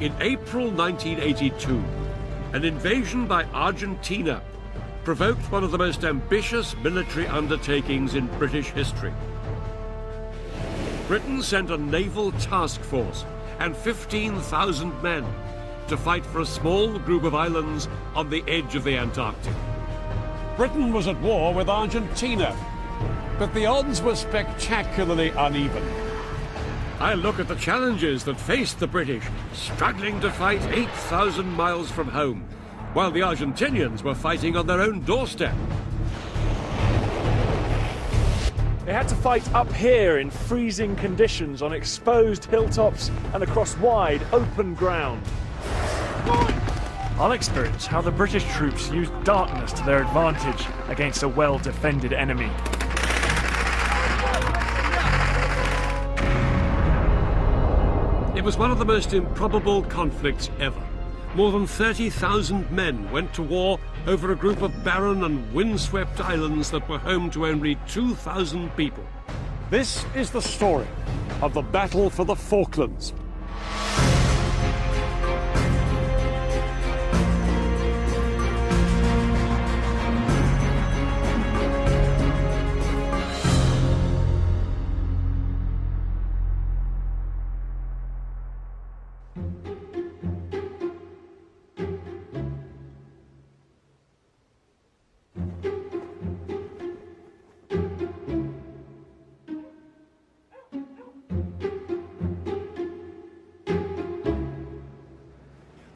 In April 1982, an invasion by Argentina provoked one of the most ambitious military undertakings in British history. Britain sent a naval task force and 15,000 men to fight for a small group of islands on the edge of the Antarctic. Britain was at war with Argentina, but the odds were spectacularly uneven. I look at the challenges that faced the British, struggling to fight 8,000 miles from home, while the Argentinians were fighting on their own doorstep. They had to fight up here in freezing conditions on exposed hilltops and across wide, open ground. I'll experience how the British troops used darkness to their advantage against a well-defended enemy. It was one of the most improbable conflicts ever. More than 30,000 men went to war over a group of barren and windswept islands that were home to only 2,000 people. This is the story of the battle for the Falklands.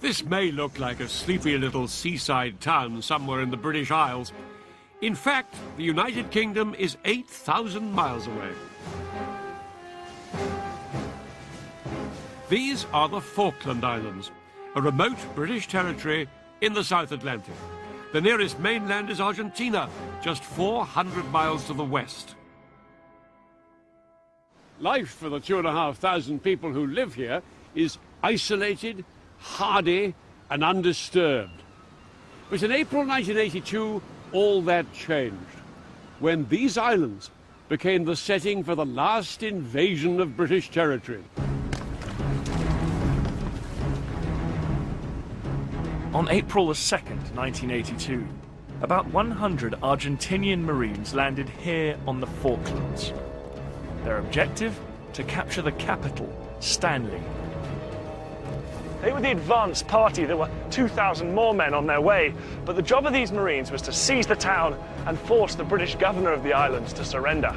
This may look like a sleepy little seaside town somewhere in the British Isles. In fact, the United Kingdom is 8,000 miles away. These are the Falkland Islands, a remote British territory in the South Atlantic. The nearest mainland is Argentina, just 400 miles to the west. Life for the 2,500 people who live here is isolated, hardy and undisturbed. But in April 1982, all that changed, when these islands became the setting for the last invasion of British territory. On April 2nd, 1982, about 100 Argentinian Marines landed here on the Falklands. Their objective? To capture the capital, Stanley. They were the advance party. There were 2,000 more men on their way, but the job of these Marines was to seize the town and force the British governor of the islands to surrender.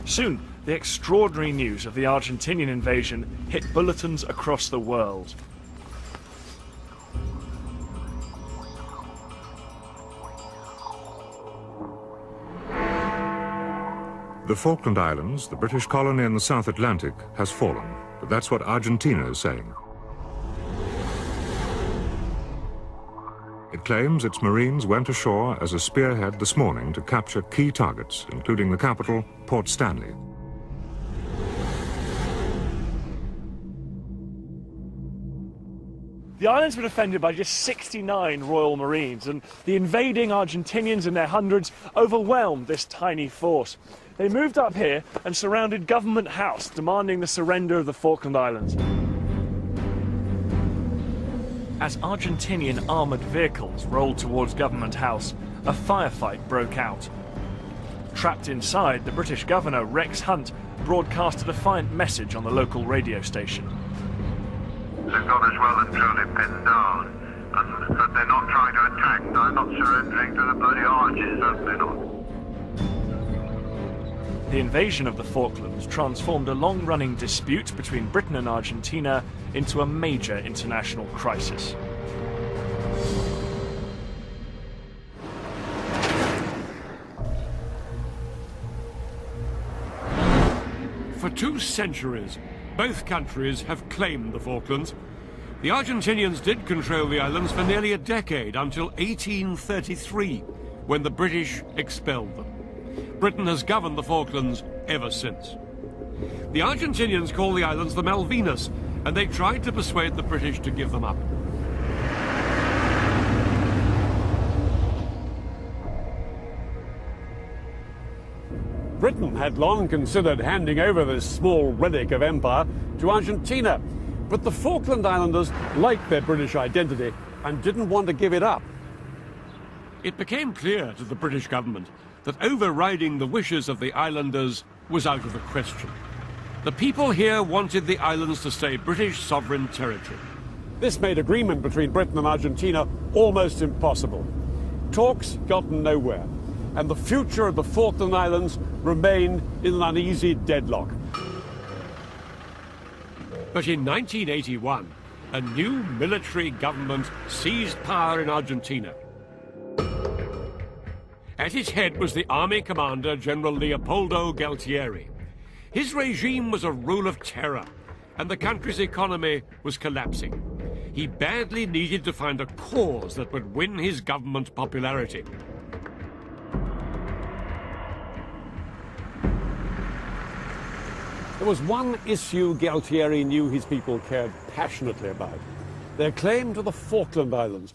Soon, the extraordinary news of the Argentinian invasion hit bulletins across the world. The Falkland Islands, the British colony in the South Atlantic, has fallen. But that's what Argentina is saying. It claims its Marines went ashore as a spearhead this morning to capture key targets, including the capital, Port Stanley. The islands were defended by just 69 Royal Marines, and the invading Argentinians in their hundreds overwhelmed this tiny force. They moved up here and surrounded Government House, demanding the surrender of the Falkland Islands. As Argentinian armoured vehicles rolled towards Government House, a firefight broke out. Trapped inside, the British governor, Rex Hunt, broadcast a defiant message on the local radio station. They've got us well and truly pinned down, but they're not trying to attack. They're not surrendering to the bloody arches, certainly not. The invasion of the Falklands transformed a long-running dispute between Britain and Argentina into a major international crisis. For 2 centuries, both countries have claimed the Falklands. The Argentinians did control the islands for nearly a decade, until 1833, when the British expelled them. Britain has governed the Falklands ever since. The Argentinians call the islands the Malvinas, and they tried to persuade the British to give them up. Britain had long considered handing over this small relic of empire to Argentina, But the Falkland Islanders liked their British identity and didn't want to give it up. It became clear to the British government that overriding the wishes of the islanders was out of the question. The people here wanted the islands to stay British sovereign territory. This made agreement between Britain and Argentina almost impossible. Talks got nowhere, and the future of the Falkland Islands remained in an uneasy deadlock. But in 1981, a new military government seized power in Argentina. At its head was the army commander, General Leopoldo Galtieri. His regime was a rule of terror, and the country's economy was collapsing. He badly needed to find a cause that would win his government popularity. There was one issue Galtieri knew his people cared passionately about: their claim to the Falkland Islands.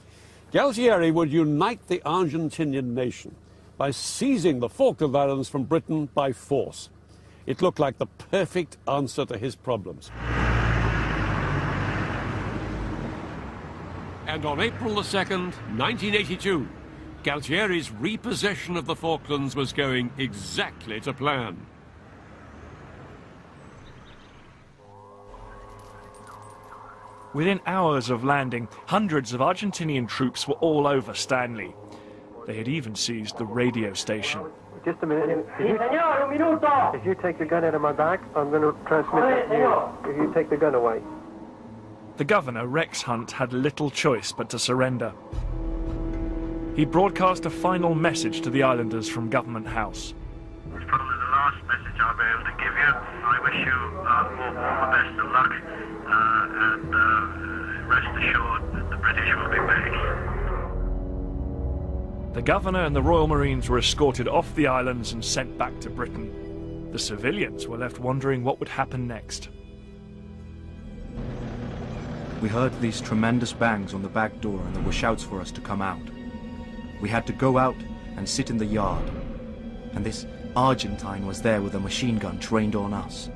Galtieri would unite the Argentinian nation by seizing the Falkland Islands from Britain by force. It looked like the perfect answer to his problems. And on April the 2nd, 1982, Galtieri's repossession of the Falklands was going exactly to plan. Within hours of landing, hundreds of Argentinian troops were all over Stanley. They had even seized the radio station. Just a minute. If you take the gun out of my back, I'm going to transmit that to you. If you take the gun away. The governor, Rex Hunt, had little choice but to surrender. He broadcast a final message to the islanders from Government House. It's probably the last message I'll be able to give you. I wish you all the best of luck, and rest assured that the British will be back. The governor and the Royal Marines were escorted off the islands and sent back to Britain. The civilians were left wondering what would happen next. We heard these tremendous bangs on the back door and there were shouts for us to come out. We had to go out and sit in the yard. And this Argentine was there with a machine gun trained on us.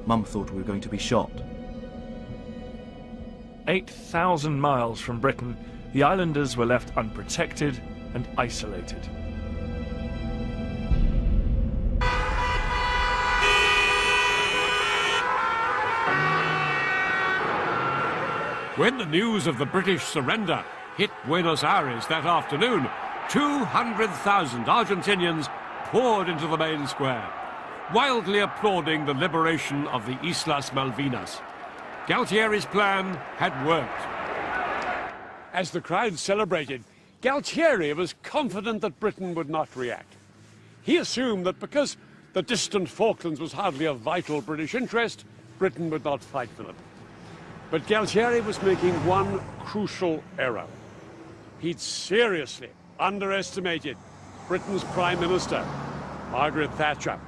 Mum thought we were going to be shot. 8,000 miles from Britain, the islanders were left unprotected and isolated. When the news of the British surrender hit Buenos Aires that afternoon, 200,000 Argentinians poured into the main square, wildly applauding the liberation of the Islas Malvinas. Galtieri's plan had worked. As the crowd celebrated, Galtieri was confident that Britain would not react. He assumed that because the distant Falklands was hardly a vital British interest, Britain would not fight for them. But Galtieri was making one crucial error. He'd seriously underestimated Britain's Prime Minister, Margaret Thatcher.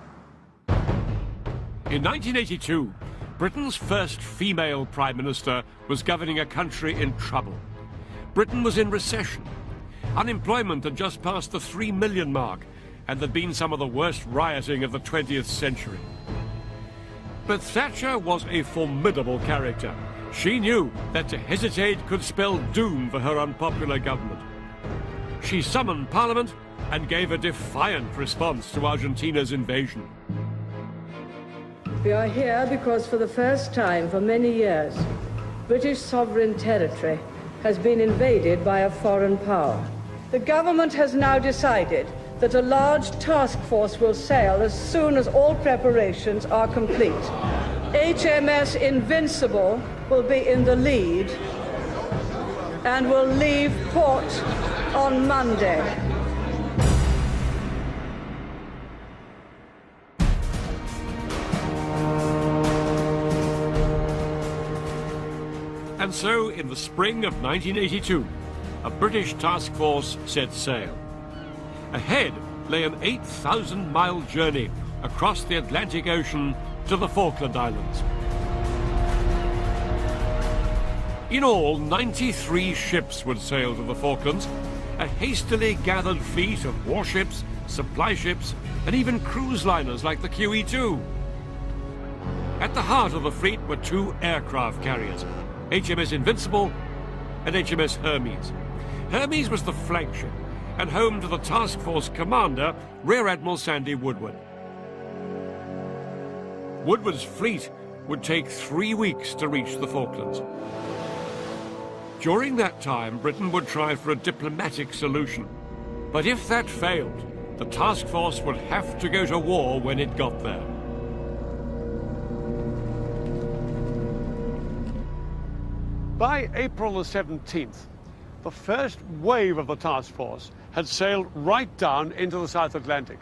In 1982, Britain's first female Prime Minister was governing a country in trouble. Britain was in recession. Unemployment had just passed the 3 million mark, and there'd been some of the worst rioting of the 20th century. But Thatcher was a formidable character. She knew that to hesitate could spell doom for her unpopular government. She summoned Parliament and gave a defiant response to Argentina's invasion. We are here because for the first time for many years, British sovereign territory has been invaded by a foreign power. The government has now decided that a large task force will sail as soon as all preparations are complete. HMS Invincible will be in the lead and will leave port on Monday. And so, in the spring of 1982, a British task force set sail. Ahead lay an 8,000-mile journey across the Atlantic Ocean to the Falkland Islands. In all, 93 ships would sail to the Falklands, a hastily gathered fleet of warships, supply ships, and even cruise liners like the QE2. At the heart of the fleet were two aircraft carriers, HMS Invincible and HMS Hermes. Hermes was the flagship and home to the task force commander, Rear Admiral Sandy Woodward. Woodward's fleet would take 3 weeks to reach the Falklands. During that time, Britain would try for a diplomatic solution. But if that failed, the task force would have to go to war when it got there. By April the 17th, the first wave of the task force had sailed right down into the South Atlantic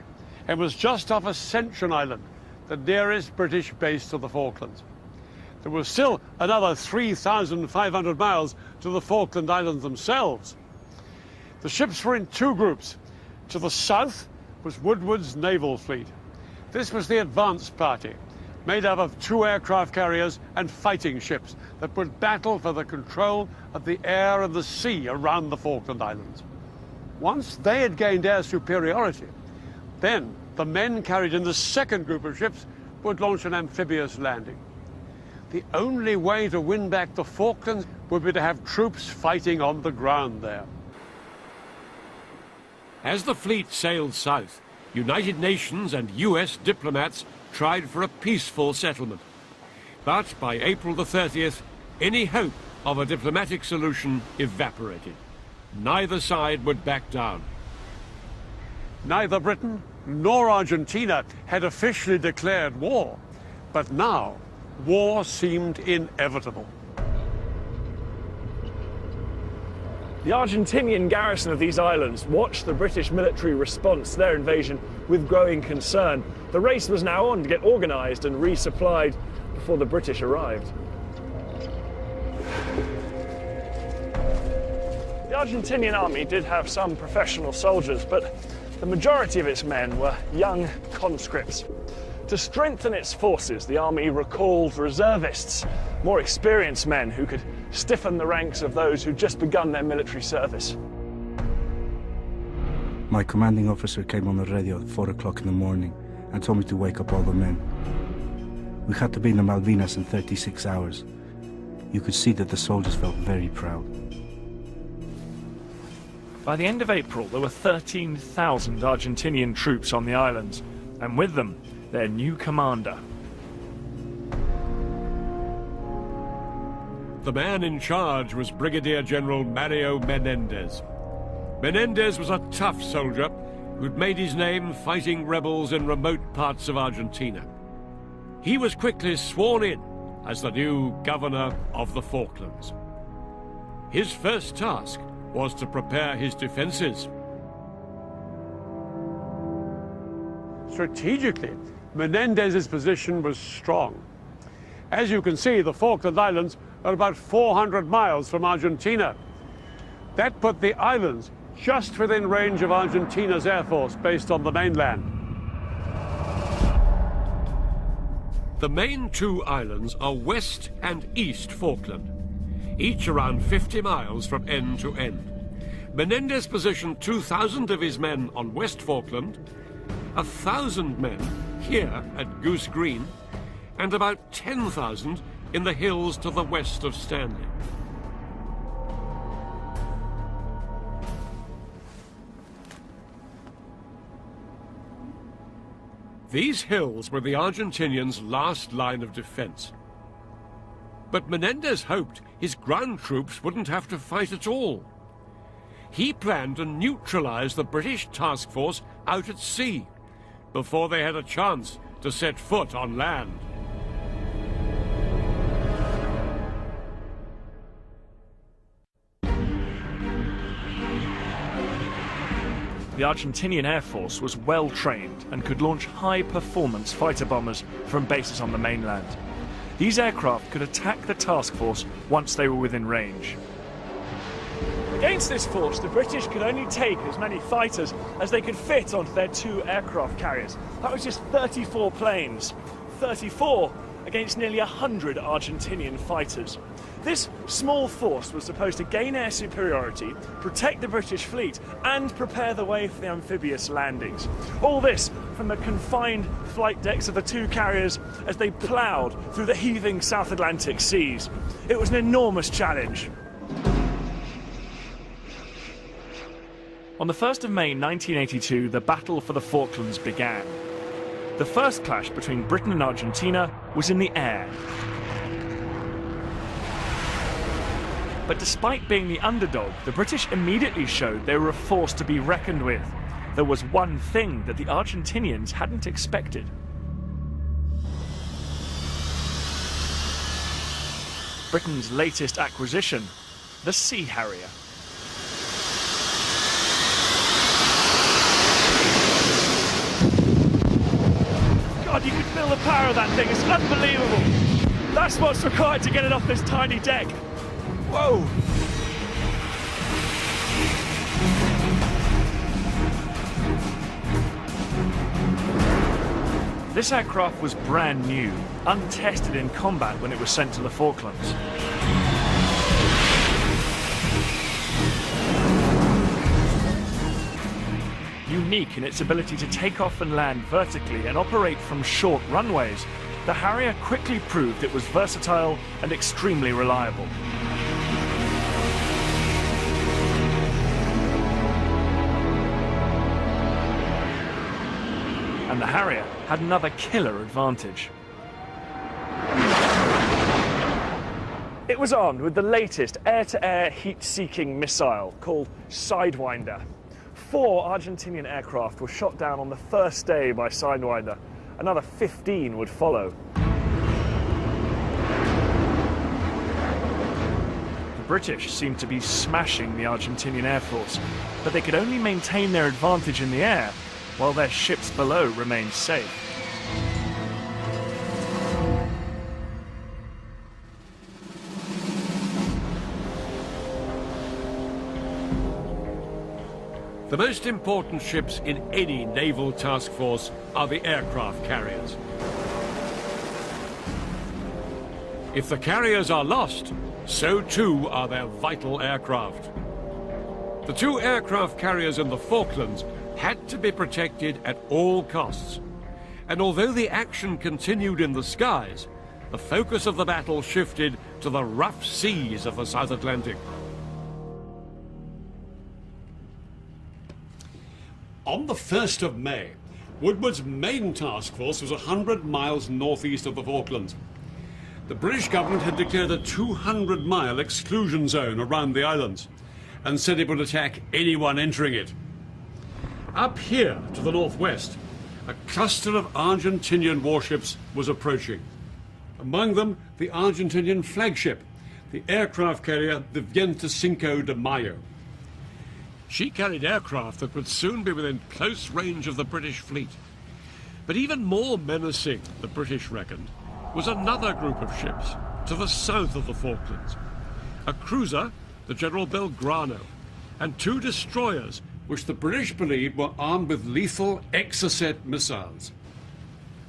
and was just off Ascension Island, the nearest British base to the Falklands. There was still another 3,500 miles to the Falkland Islands themselves. The ships were in two groups. To the south was Woodward's naval fleet. This was the advance party, made up of two aircraft carriers and fighting ships that would battle for the control of the air and the sea around the Falkland Islands. Once they had gained air superiority, then the men carried in the second group of ships would launch an amphibious landing. The only way to win back the Falklands would be to have troops fighting on the ground there. As the fleet sailed south, United Nations and US diplomats tried for a peaceful settlement. But by April the 30th, any hope of a diplomatic solution evaporated. Neither side would back down. Neither Britain nor Argentina had officially declared war, but now war seemed inevitable. The Argentinian garrison of these islands watched the British military response to their invasion with growing concern. The race was now on to get organised and resupplied before the British arrived. The Argentinian army did have some professional soldiers, but the majority of its men were young conscripts. To strengthen its forces, the army recalled reservists, more experienced men who could stiffen the ranks of those who'd just begun their military service. My commanding officer came on the radio at 4 o'clock in the morning and told me to wake up all the men. We had to be in the Malvinas in 36 hours. You could see that the soldiers felt very proud. By the end of April, there were 13,000 Argentinian troops on the islands, and with them, their new commander. The man in charge was Brigadier General Mario Menendez. Menendez was a tough soldier who'd made his name fighting rebels in remote parts of Argentina. He was quickly sworn in as the new governor of the Falklands. His first task was to prepare his defenses. Strategically, Menendez's position was strong. As you can see, the Falkland Islands are about 400 miles from Argentina. That put the islands just within range of Argentina's air force based on the mainland. The main two islands are West and East Falkland, each around 50 miles from end to end. Menendez positioned 2,000 of his men on West Falkland, 1,000 men here at Goose Green, and about 10,000 in the hills to the west of Stanley. These hills were the Argentinians' last line of defense. But Menendez hoped his ground troops wouldn't have to fight at all. He planned to neutralize the British task force out at sea before they had a chance to set foot on land. The Argentinian Air Force was well trained and could launch high-performance fighter bombers from bases on the mainland. These aircraft could attack the task force once they were within range. Against this force, the British could only take as many fighters as they could fit onto their two aircraft carriers. That was just 34 planes. 34 against nearly 100 Argentinian fighters. This small force was supposed to gain air superiority, protect the British fleet, and prepare the way for the amphibious landings. All this from the confined flight decks of the two carriers as they ploughed through the heaving South Atlantic seas. It was an enormous challenge. On the 1st of May 1982, the Battle for the Falklands began. The first clash between Britain and Argentina was in the air. But despite being the underdog, the British immediately showed they were a force to be reckoned with. There was one thing that the Argentinians hadn't expected. Britain's latest acquisition, the Sea Harrier. God, you can feel the power of that thing. It's unbelievable. That's what's required to get it off this tiny deck. Whoa! This aircraft was brand new, untested in combat when it was sent to the Falklands. Unique in its ability to take off and land vertically and operate from short runways, the Harrier quickly proved it was versatile and extremely reliable. And the Harrier had another killer advantage. It was armed with the latest air-to-air heat-seeking missile called Sidewinder. 4 Argentinian aircraft were shot down on the first day by Sidewinder. Another 15 would follow. The British seemed to be smashing the Argentinian Air Force, but they could only maintain their advantage in the air while their ships below remained safe. The most important ships in any naval task force are the aircraft carriers. If the carriers are lost, so too are their vital aircraft. The 2 aircraft carriers in the Falklands had to be protected at all costs. And although the action continued in the skies, the focus of the battle shifted to the rough seas of the South Atlantic. On the 1st of May, Woodward's main task force was 100 miles northeast of the Falklands. The British government had declared a 200-mile exclusion zone around the islands and said it would attack anyone entering it. Up here to the northwest, a cluster of Argentinian warships was approaching. Among them, the Argentinian flagship, the aircraft carrier the 25 de Mayo. She carried aircraft that would soon be within close range of the British fleet. But even more menacing, the British reckoned, was another group of ships to the south of the Falklands. A cruiser, the General Belgrano, and 2 destroyers, which the British believed were armed with lethal Exocet missiles.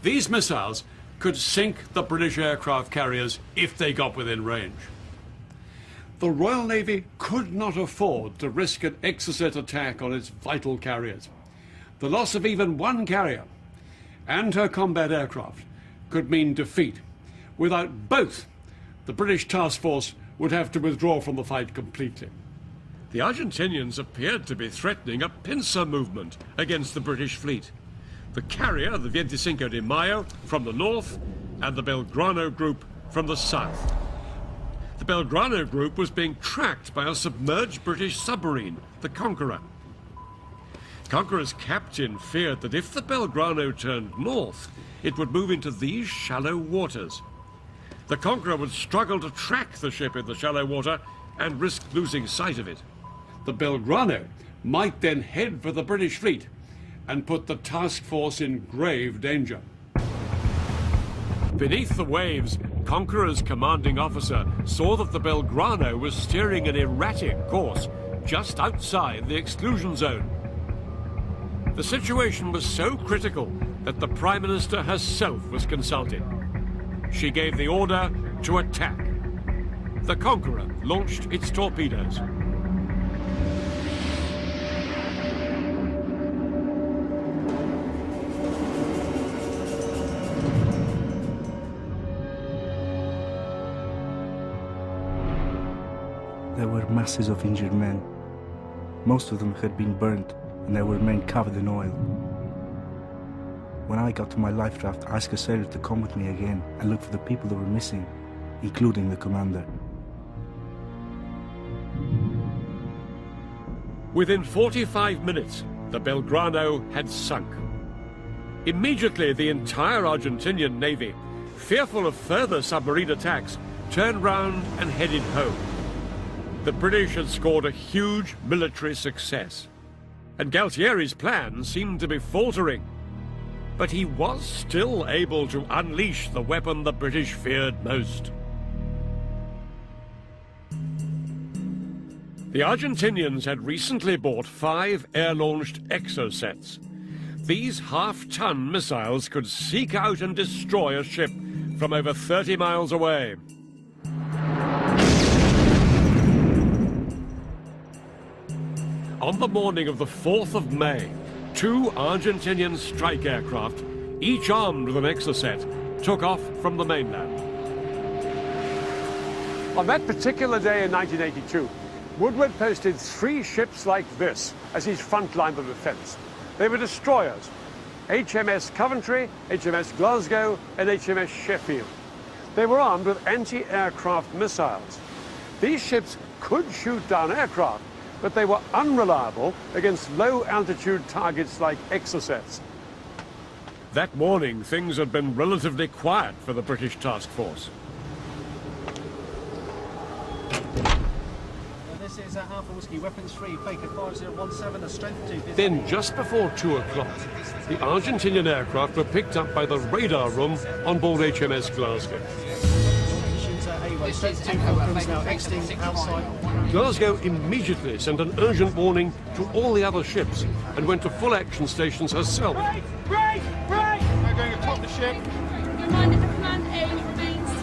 These missiles could sink the British aircraft carriers if they got within range. The Royal Navy could not afford to risk an Exocet attack on its vital carriers. The loss of even one carrier and her combat aircraft could mean defeat. Without both, the British task force would have to withdraw from the fight completely. The Argentinians appeared to be threatening a pincer movement against the British fleet. The carrier, the 25 de Mayo, from the north, and the Belgrano group from the south. The Belgrano group was being tracked by a submerged British submarine, the Conqueror. Conqueror's captain feared that if the Belgrano turned north, it would move into these shallow waters. The Conqueror would struggle to track the ship in the shallow water and risk losing sight of it. The Belgrano might then head for the British fleet and put the task force in grave danger. Beneath the waves, Conqueror's commanding officer saw that the Belgrano was steering an erratic course just outside the exclusion zone. The situation was so critical that the Prime Minister herself was consulted. she gave the order to attack. The Conqueror launched its torpedoes. There were masses of injured men. Most of them had been burnt, and they were men covered in oil. When I got to my life raft, I asked a sailor to come with me again and look for the people that were missing, including the commander. Within 45 minutes, the Belgrano had sunk. Immediately, the entire Argentinian navy, fearful of further submarine attacks, turned round and headed home. The British had scored a huge military success, and Galtieri's plan seemed to be faltering. But he was still able to unleash the weapon the British feared most. The Argentinians had recently bought 5 air-launched exocets. These half-ton missiles could seek out and destroy a ship from over 30 miles away. On the morning of the 4th of May, 2 Argentinian strike aircraft, each armed with an exocet, took off from the mainland. On that particular day in 1982, Woodward posted 3 ships like this as his front line of defense. They were destroyers: HMS Coventry, HMS Glasgow, and HMS Sheffield. They were armed with anti-aircraft missiles. These ships could shoot down aircraft, but they were unreliable against low-altitude targets like exocets. That morning, things had been relatively quiet for the British task force. This is Alpha Whiskey, weapons free, Baker 5017, a strength 2. Then, just before 2 o'clock, the Argentinian aircraft were picked up by the radar room on board HMS Glasgow. Glasgow immediately sent an urgent warning to all the other ships and went to full action stations herself. Break! Break! Break! We're going atop the ship. Reminder the command A remains to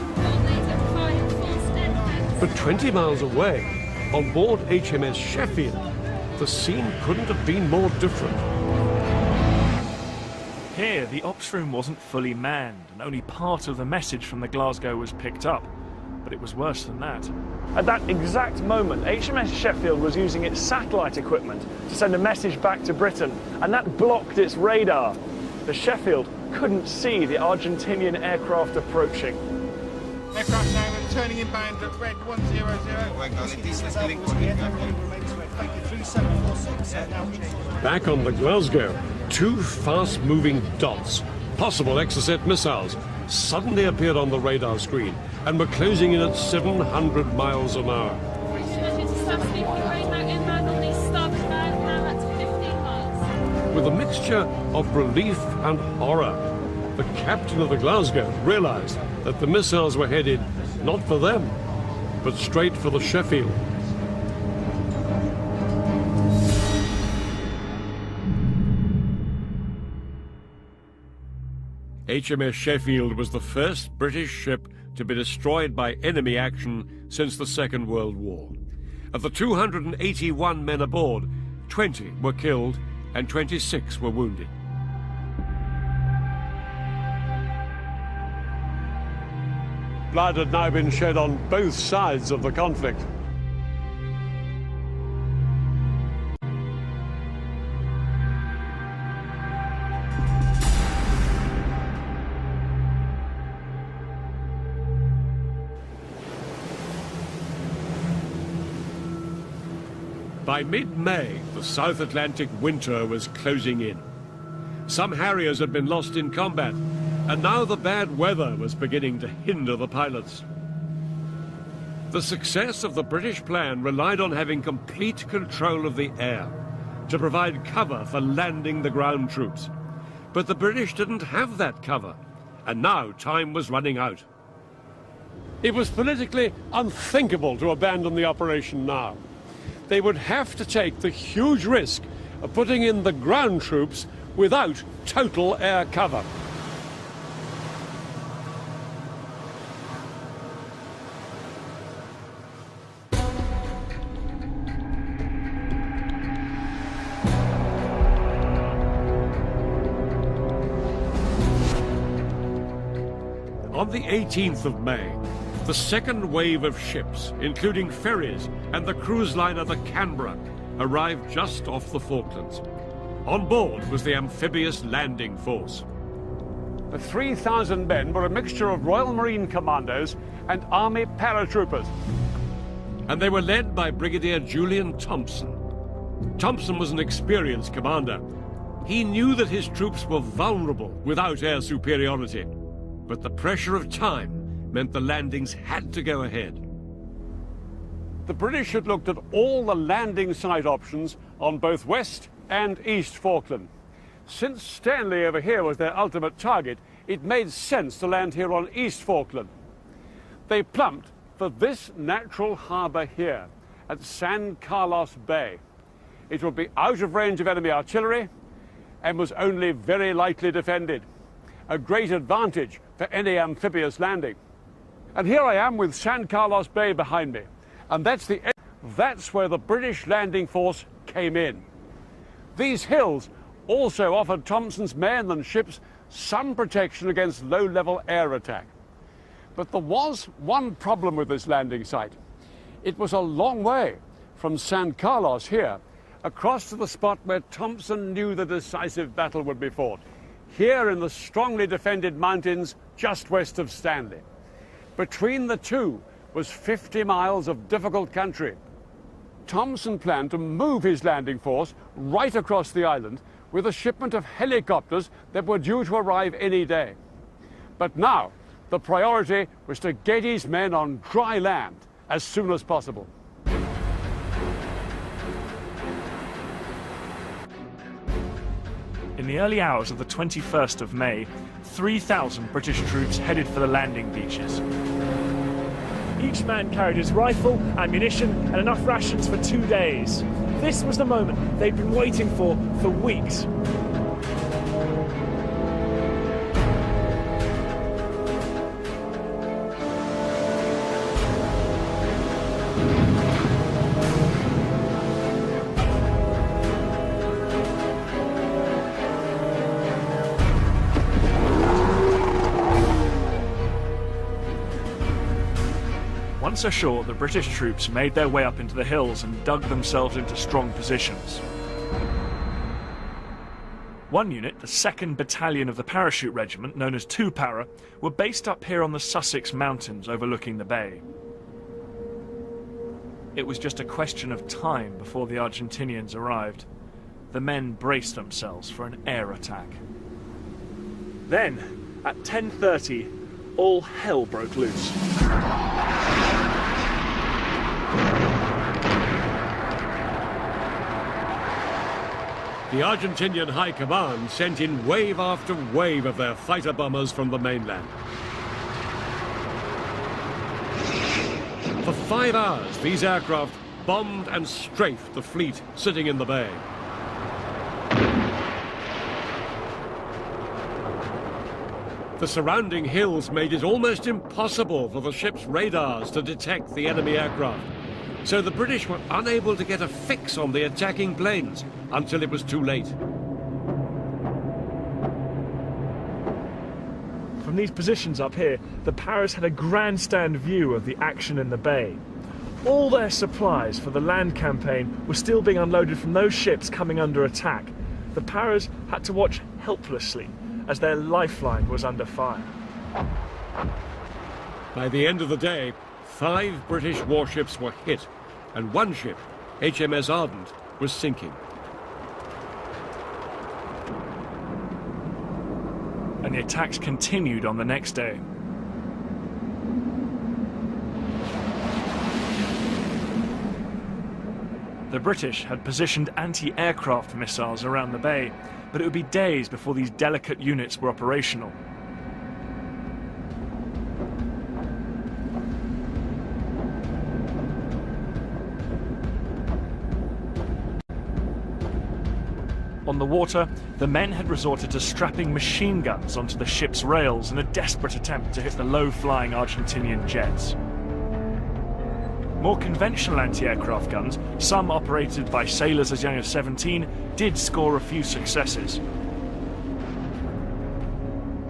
fire full steadfast. But 20 miles away, on board HMS Sheffield, the scene couldn't have been more different. Here, the ops room wasn't fully manned, and only part of the message from the Glasgow was picked up. But it was worse than that. At that exact moment, HMS Sheffield was using its satellite equipment to send a message back to Britain, and that blocked its radar. The Sheffield couldn't see the Argentinian aircraft approaching. Aircraft now turning inbound at red 100. Back on the Glasgow, 2 fast-moving dots, possible exocet missiles, suddenly appeared on the radar screen and were closing in at 700 miles an hour. With a mixture of relief and horror, the captain of the Glasgow realized that the missiles were headed not for them, but straight for the Sheffield. HMS Sheffield was the first British ship to be destroyed by enemy action since the Second World War. Of the 281 men aboard, 20 were killed and 26 were wounded. Blood had now been shed on both sides of the conflict. By mid-May, the South Atlantic winter was closing in. Some Harriers had been lost in combat, and now the bad weather was beginning to hinder the pilots. The success of the British plan relied on having complete control of the air to provide cover for landing the ground troops. But the British didn't have that cover, and now time was running out. It was politically unthinkable to abandon the operation now. They would have to take the huge risk of putting in the ground troops without total air cover. On the 18th of May, the second wave of ships, including ferries and the cruise liner the Canberra, arrived just off the Falklands. On board was the amphibious landing force. The 3,000 men were a mixture of Royal Marine commandos and Army paratroopers. And they were led by Brigadier Julian Thompson. Thompson was an experienced commander. He knew that his troops were vulnerable without air superiority. But the pressure of time meant the landings had to go ahead. The British had looked at all the landing site options on both West and East Falkland. Since Stanley over here was their ultimate target, it made sense to land here on East Falkland. They plumped for this natural harbour here at San Carlos Bay. It would be out of range of enemy artillery and was only very lightly defended. A great advantage for any amphibious landing. And here I am with San Carlos Bay behind me. And that's where the British landing force came in. These hills also offered Thompson's men and ships some protection against low-level air attack. But there was one problem with this landing site. It was a long way from San Carlos here, across to the spot where Thompson knew the decisive battle would be fought, here in the strongly defended mountains just west of Stanley. Between the two was 50 miles of difficult country. Thompson planned to move his landing force right across the island with a shipment of helicopters that were due to arrive any day. But now, the priority was to get his men on dry land as soon as possible. In the early hours of the 21st of May, 3,000 British troops headed for the landing beaches. Each man carried his rifle, ammunition, and enough rations for 2 days. This was the moment they'd been waiting for weeks. Once ashore, the British troops made their way up into the hills and dug themselves into strong positions. One unit, the 2nd Battalion of the Parachute Regiment, known as 2 Para, were based up here on the Sussex Mountains overlooking the bay. It was just a question of time before the Argentinians arrived. The men braced themselves for an air attack. Then, at 10:30, all hell broke loose. The Argentinian High Command sent in wave after wave of their fighter bombers from the mainland. For 5 hours, these aircraft bombed and strafed the fleet sitting in the bay. The surrounding hills made it almost impossible for the ship's radars to detect the enemy aircraft. So the British were unable to get a fix on the attacking planes until it was too late. From these positions up here, the Paras had a grandstand view of the action in the bay. All their supplies for the land campaign were still being unloaded from those ships coming under attack. The Paras had to watch helplessly as their lifeline was under fire. By the end of the day, 5 British warships were hit, and one ship, HMS Ardent, was sinking. And the attacks continued on the next day. The British had positioned anti-aircraft missiles around the bay, but it would be days before these delicate units were operational. On the water, the men had resorted to strapping machine guns onto the ship's rails in a desperate attempt to hit the low-flying Argentinian jets. More conventional anti-aircraft guns, some operated by sailors as young as 17, did score a few successes.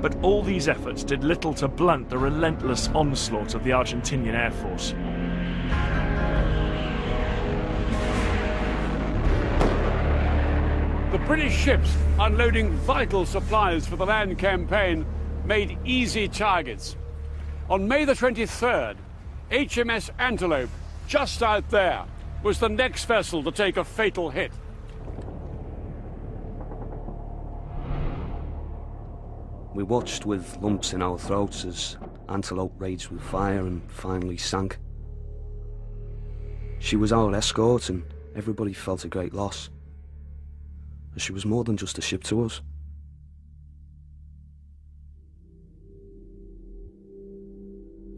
But all these efforts did little to blunt the relentless onslaught of the Argentinian Air Force. The British ships unloading vital supplies for the land campaign made easy targets. On May the 23rd, HMS Antelope, just out there, was the next vessel to take a fatal hit. We watched with lumps in our throats as Antelope raged with fire and finally sank. She was our escort and everybody felt a great loss. She was more than just a ship to us.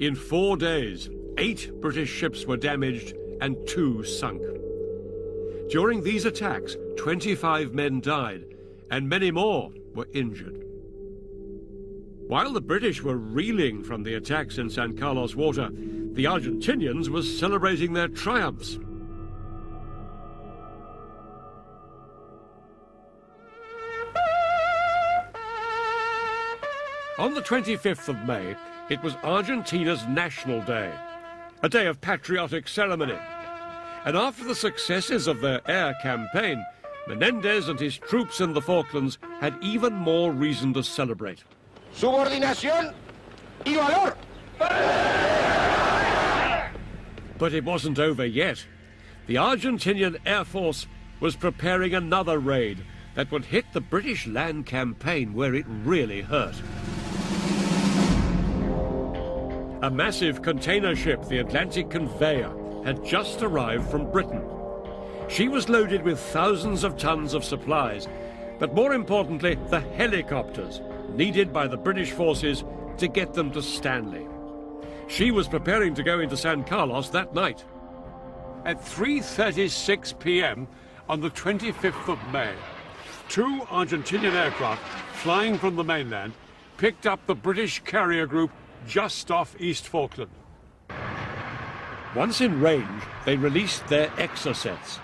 In 4 days, 8 British ships were damaged and 2 sunk. During these attacks, 25 men died and many more were injured. While the British were reeling from the attacks in San Carlos water, the Argentinians were celebrating their triumphs. On the 25th of May, it was Argentina's National Day, a day of patriotic ceremony. And after the successes of their air campaign, Menendez and his troops in the Falklands had even more reason to celebrate. Subordinación y valor! But it wasn't over yet. The Argentinian Air Force was preparing another raid that would hit the British land campaign where it really hurt. A massive container ship, the Atlantic Conveyor, had just arrived from Britain. She was loaded with thousands of tons of supplies, but more importantly, the helicopters needed by the British forces to get them to Stanley. She was preparing to go into San Carlos that night. At 3:36 p.m. on the 25th of May, 2 Argentinian aircraft flying from the mainland picked up the British carrier group just off East Falkland. Once in range, they released their exocets.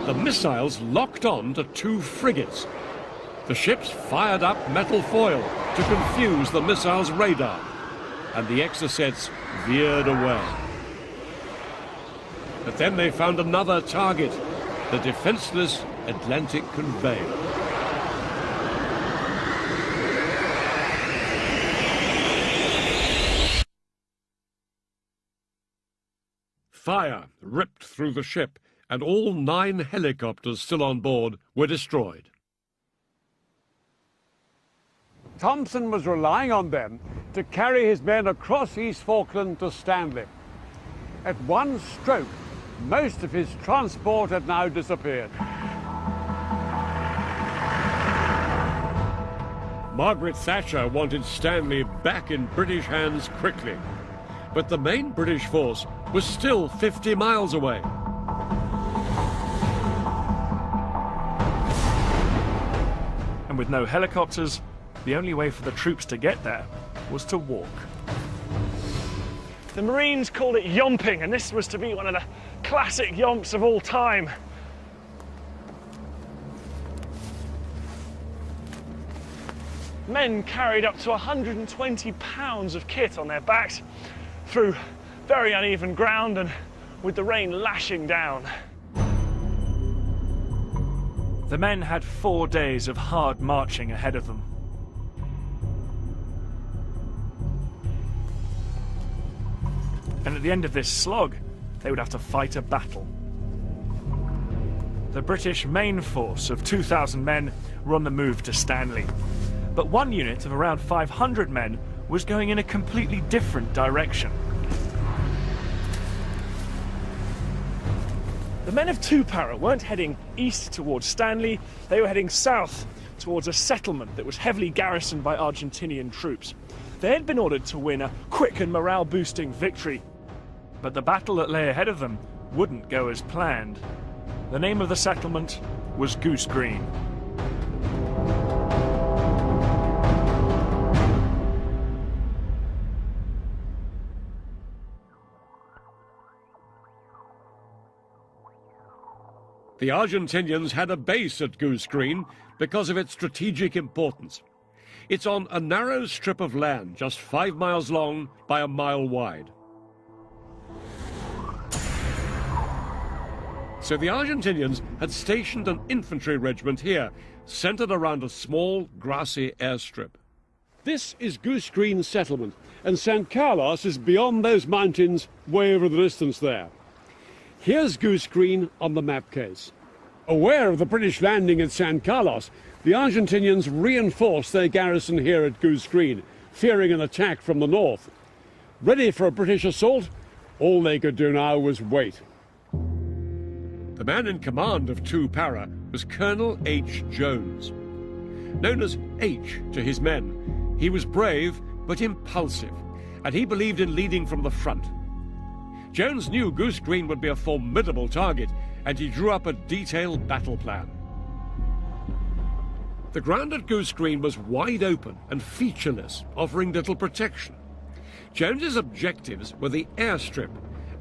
The missiles locked on to 2 frigates. The ships fired up metal foil to confuse the missiles' radar, and the exocets veered away. But then they found another target, the defenseless Atlantic Conveyor. Fire ripped through the ship, and all 9 helicopters still on board were destroyed. Thompson was relying on them to carry his men across East Falkland to Stanley. At one stroke, most of his transport had now disappeared. Margaret Thatcher wanted Stanley back in British hands quickly, but the main British force was still 50 miles away. And with no helicopters, the only way for the troops to get there was to walk. The Marines called it yomping, and this was to be one of the classic yomps of all time. Men carried up to 120 pounds of kit on their backs through very uneven ground and with the rain lashing down. The men had 4 days of hard marching ahead of them. And at the end of this slog, they would have to fight a battle. The British main force of 2,000 men were on the move to Stanley. But one unit of around 500 men was going in a completely different direction. The men of Tupara weren't heading east towards Stanley, they were heading south towards a settlement that was heavily garrisoned by Argentinian troops. They had been ordered to win a quick and morale-boosting victory, but the battle that lay ahead of them wouldn't go as planned. The name of the settlement was Goose Green. The Argentinians had a base at Goose Green because of its strategic importance. It's on a narrow strip of land, just 5 miles long by a mile wide. So the Argentinians had stationed an infantry regiment here, centered around a small, grassy airstrip. This is Goose Green settlement, and San Carlos is beyond those mountains, way over the distance there. Here's Goose Green on the map case. Aware of the British landing at San Carlos, the Argentinians reinforced their garrison here at Goose Green, fearing an attack from the north. Ready for a British assault, all they could do now was wait. The man in command of 2 Para was Colonel H. Jones. Known as H to his men, he was brave but impulsive, and he believed in leading from the front. Jones knew Goose Green would be a formidable target, and he drew up a detailed battle plan. The ground at Goose Green was wide open and featureless, offering little protection. Jones's objectives were the airstrip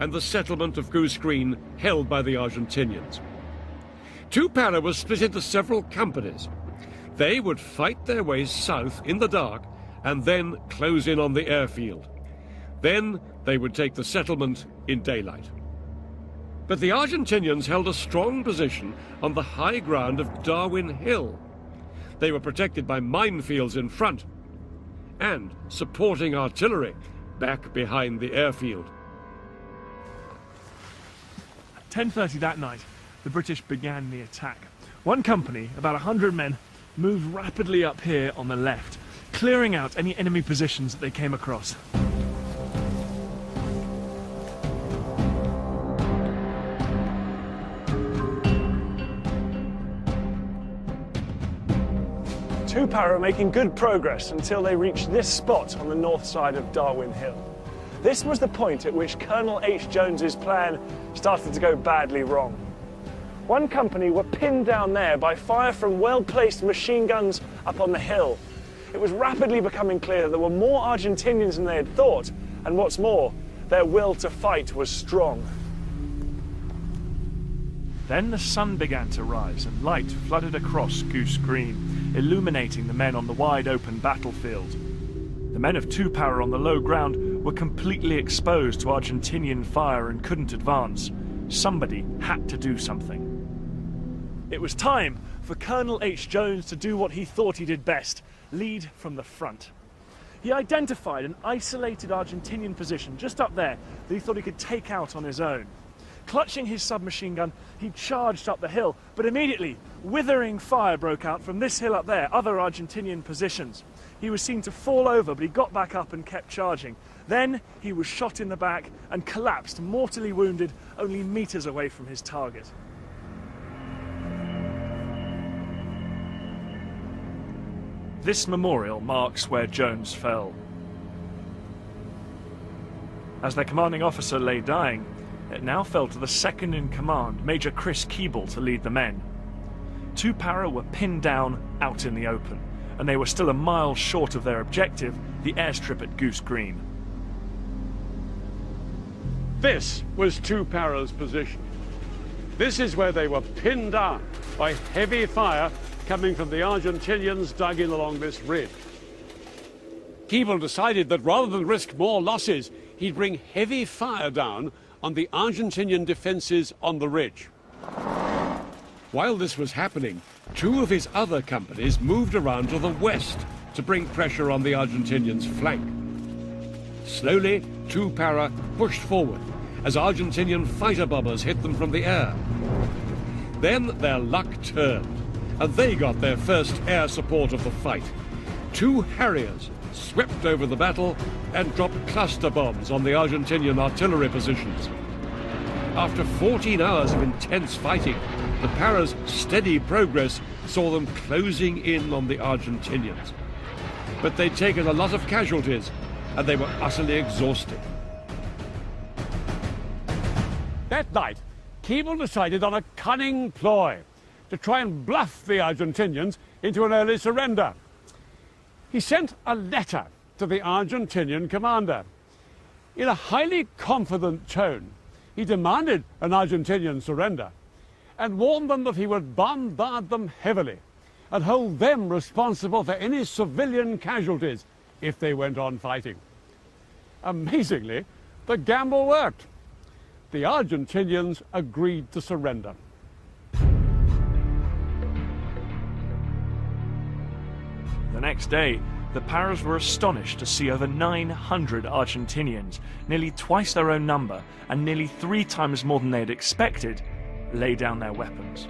and the settlement of Goose Green held by the Argentinians. 2 Para was split into several companies. They would fight their way south in the dark and then close in on the airfield. Then they would take the settlement in daylight. But the Argentinians held a strong position on the high ground of Darwin Hill. They were protected by minefields in front and supporting artillery back behind the airfield. At 10:30 that night, the British began the attack. One company, about 100 men, moved rapidly up here on the left, clearing out any enemy positions that they came across. Two Para were making good progress until they reached this spot on the north side of Darwin Hill. This was the point at which Colonel H. Jones's plan started to go badly wrong. One company were pinned down there by fire from well-placed machine guns up on the hill. It was rapidly becoming clear that there were more Argentinians than they had thought, and what's more, their will to fight was strong. Then the sun began to rise and light flooded across Goose Green, illuminating the men on the wide open battlefield. The men of 2 Para on the low ground were completely exposed to Argentinian fire and couldn't advance. Somebody had to do something. It was time for Colonel H. Jones to do what he thought he did best, lead from the front. He identified an isolated Argentinian position just up there that he thought he could take out on his own. Clutching his submachine gun, he charged up the hill, but immediately, withering fire broke out from this hill up there, other Argentinian positions. He was seen to fall over, but he got back up and kept charging. Then he was shot in the back and collapsed, mortally wounded, only meters away from his target. This memorial marks where Jones fell. As their commanding officer lay dying, it now fell to the second in command, Major Chris Keeble, to lead the men. 2 Para were pinned down out in the open, and they were still a mile short of their objective, the airstrip at Goose Green. This was 2 Para's position. This is where they were pinned down by heavy fire coming from the Argentinians dug in along this ridge. Keeble decided that rather than risk more losses, he'd bring heavy fire down on the Argentinian defences on the ridge. While this was happening, 2 of his other companies moved around to the west to bring pressure on the Argentinians' flank. Slowly, 2 Para pushed forward as Argentinian fighter bombers hit them from the air. Then their luck turned, and they got their first air support of the fight. 2 Harriers swept over the battle and dropped cluster bombs on the Argentinian artillery positions. After 14 hours of intense fighting, the Para's steady progress saw them closing in on the Argentinians. But they'd taken a lot of casualties, and they were utterly exhausted. That night, Keeble decided on a cunning ploy to try and bluff the Argentinians into an early surrender. He sent a letter to the Argentinian commander. In a highly confident tone, he demanded an Argentinian surrender and warned them that he would bombard them heavily and hold them responsible for any civilian casualties if they went on fighting. Amazingly, the gamble worked. The Argentinians agreed to surrender. The next day, the Paras were astonished to see over 900 Argentinians, nearly twice their own number and nearly 3 times more than they had expected, lay down their weapons.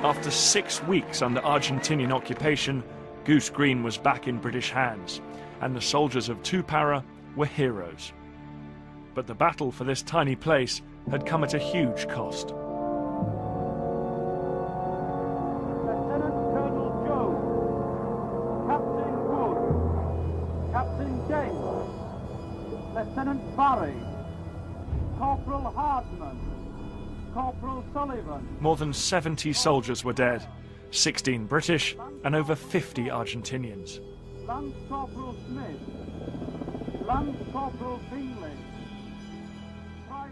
After 6 weeks under Argentinian occupation, Goose Green was back in British hands, and the soldiers of Para were heroes. But the battle for this tiny place had come at a huge cost. Lieutenant Colonel Jones, Captain Wood, Captain James, Lieutenant Barry, Corporal Hardman, Corporal Sullivan. More than 70 soldiers were dead, 16 British and over 50 Argentinians. Lance Corporal Smith, Lance Corporal Bingley.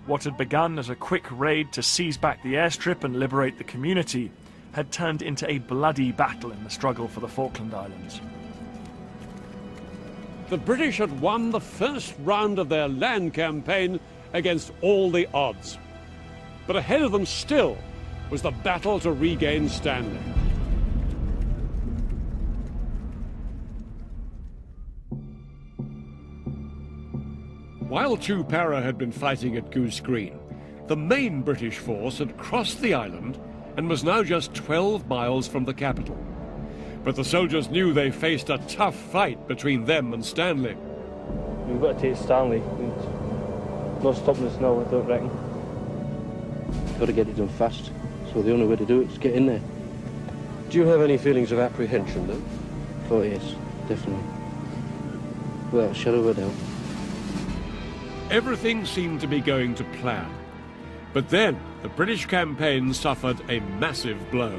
What had begun as a quick raid to seize back the airstrip and liberate the community had turned into a bloody battle in the struggle for the Falkland Islands. The British had won the first round of their land campaign against all the odds. But ahead of them still was the battle to regain Stanley. While Para had been fighting at Goose Green, the main British force had crossed the island and was now just 12 miles from the capital. But the soldiers knew they faced a tough fight between them and Stanley. We've got to take Stanley. No stopping us now, I don't reckon. Got to get it done fast, so the only way to do it is get in there. Do you have any feelings of apprehension, though? Oh, yes, definitely. Without a shadow of a doubt. Everything seemed to be going to plan. But then the British campaign suffered a massive blow.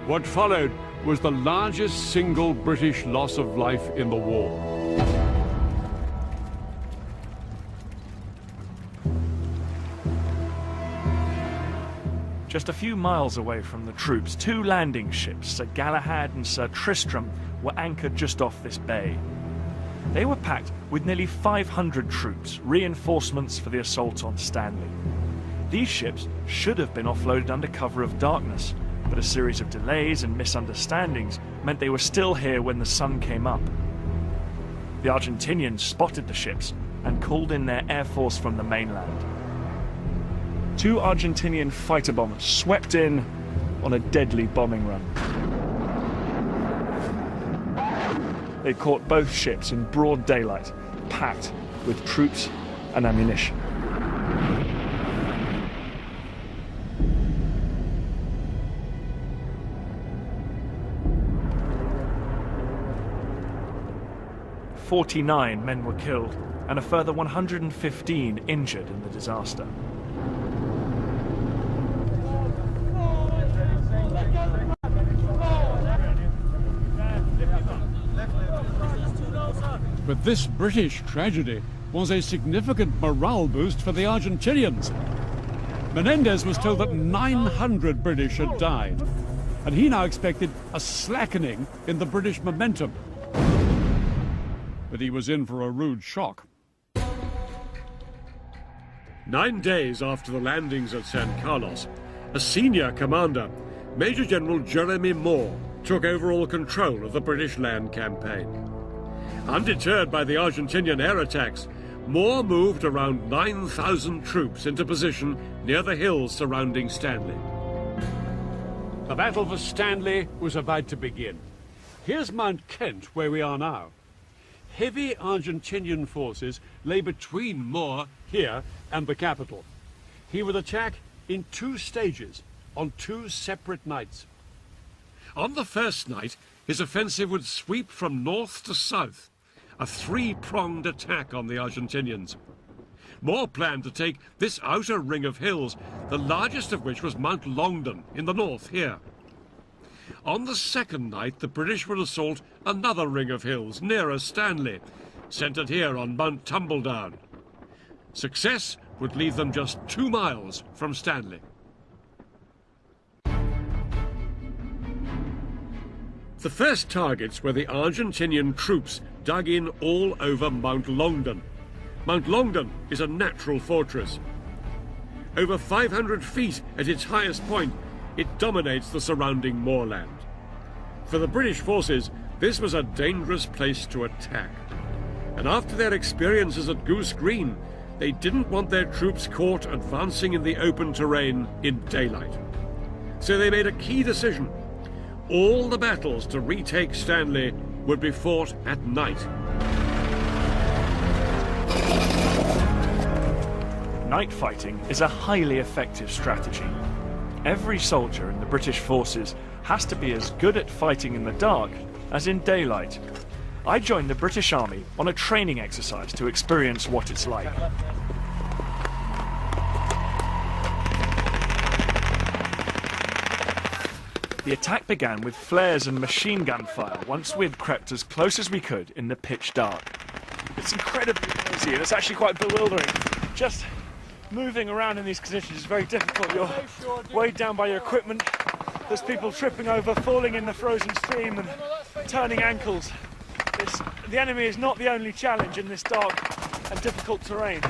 What followed was the largest single British loss of life in the war. Just a few miles away from the troops, 2 landing ships, Sir Galahad and Sir Tristram, were anchored just off this bay. They were packed with nearly 500 troops, reinforcements for the assault on Stanley. These ships should have been offloaded under cover of darkness, but a series of delays and misunderstandings meant they were still here when the sun came up. The Argentinians spotted the ships and called in their air force from the mainland. 2 Argentinian fighter bombers swept in on a deadly bombing run. They caught both ships in broad daylight, packed with troops and ammunition. "49 men were killed and a further 115 injured in the disaster. But this British tragedy was a significant morale boost for the Argentinians. Menendez was told that 900 British had died, and he now expected a slackening in the British momentum. But he was in for a rude shock. 9 days after the landings at San Carlos, a senior commander, Major General Jeremy Moore, took overall control of the British land campaign. Undeterred by the Argentinian air attacks, Moore moved around 9,000 troops into position near the hills surrounding Stanley. The battle for Stanley was about to begin. Here's Mount Kent, where we are now. Heavy Argentinian forces lay between Moore here and the capital. He would attack in 2 stages, on 2 separate nights. On the first night, his offensive would sweep from north to south, a 3-pronged attack on the Argentinians. Moore planned to take this outer ring of hills, the largest of which was Mount Longdon in the north here. On the second night, the British would assault another ring of hills nearer Stanley, centred here on Mount Tumbledown. Success would leave them just 2 miles from Stanley. The first targets were the Argentinian troops dug in all over Mount Longdon. Mount Longdon is a natural fortress. Over 500 feet at its highest point, it dominates the surrounding moorland. For the British forces, this was a dangerous place to attack. And after their experiences at Goose Green, they didn't want their troops caught advancing in the open terrain in daylight. So they made a key decision. All the battles to retake Stanley would be fought at night. Night fighting is a highly effective strategy. Every soldier in the British forces has to be as good at fighting in the dark as in daylight. I joined the British Army on a training exercise to experience what it's like. The attack began with flares and machine gun fire once we had crept as close as we could in the pitch dark. It's incredibly noisy and it's actually quite bewildering. Just moving around in these conditions is very difficult. You're weighed down by your equipment. There's people tripping over, falling in the frozen stream and turning ankles. The enemy is not the only challenge in this dark and difficult terrain.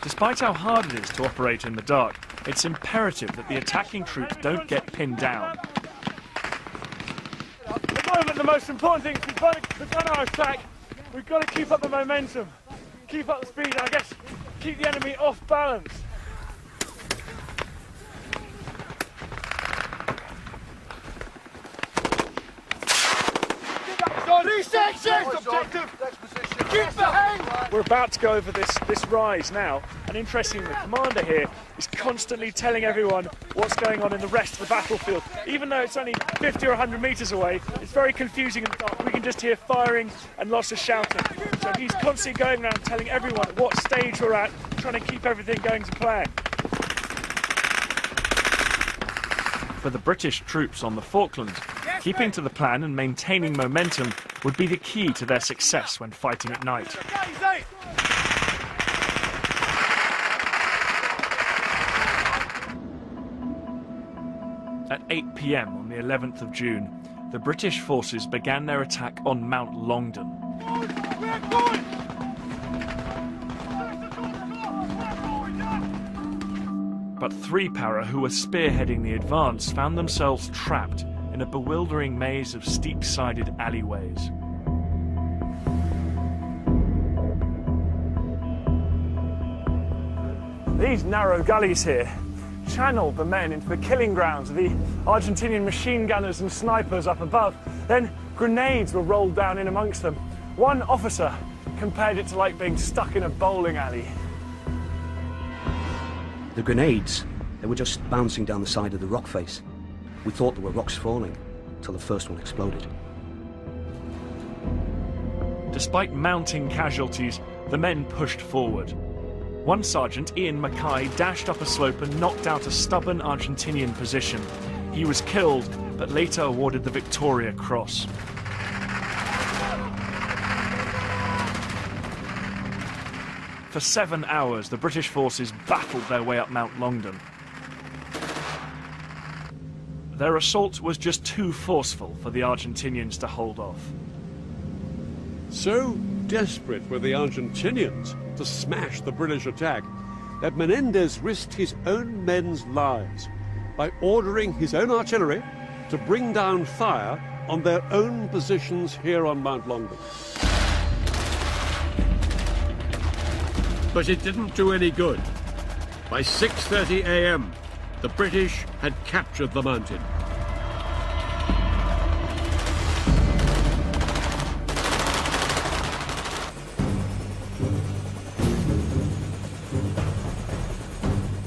Despite how hard it is to operate in the dark, it's imperative that the attacking troops don't get pinned down. At the moment, the most important thing is we've begun our attack. We've got to keep up the momentum, keep up the speed, and I guess keep the enemy off balance. We're about to go over this rise now, and interestingly, the commander here is constantly telling everyone what's going on in the rest of the battlefield. Even though it's only 50 or 100 metres away, it's very confusing in the dark. We can just hear firing and lots of shouting. So he's constantly going around telling everyone what stage we're at, trying to keep everything going to plan. For the British troops on the Falklands, keeping to the plan and maintaining momentum would be the key to their success when fighting at night. At 8 p.m. on the 11th of June, the British forces began their attack on Mount Longdon. But 3 Para, who were spearheading the advance, found themselves trapped in a bewildering maze of steep-sided alleyways. These narrow gullies here channeled the men into the killing grounds of the Argentinian machine gunners and snipers up above. Then grenades were rolled down in amongst them. One officer compared it to like being stuck in a bowling alley. The grenades, they were just bouncing down the side of the rock face. We thought there were rocks falling, till the first one exploded. Despite mounting casualties, the men pushed forward. One sergeant, Ian Mackay, dashed up a slope and knocked out a stubborn Argentinian position. He was killed, but later awarded the Victoria Cross. For 7 hours, the British forces battled their way up Mount Longdon. Their assault was just too forceful for the Argentinians to hold off. So desperate were the Argentinians to smash the British attack that Menendez risked his own men's lives by ordering his own artillery to bring down fire on their own positions here on Mount Longdon. But it didn't do any good. By 6:30 a.m., the British had captured the mountain.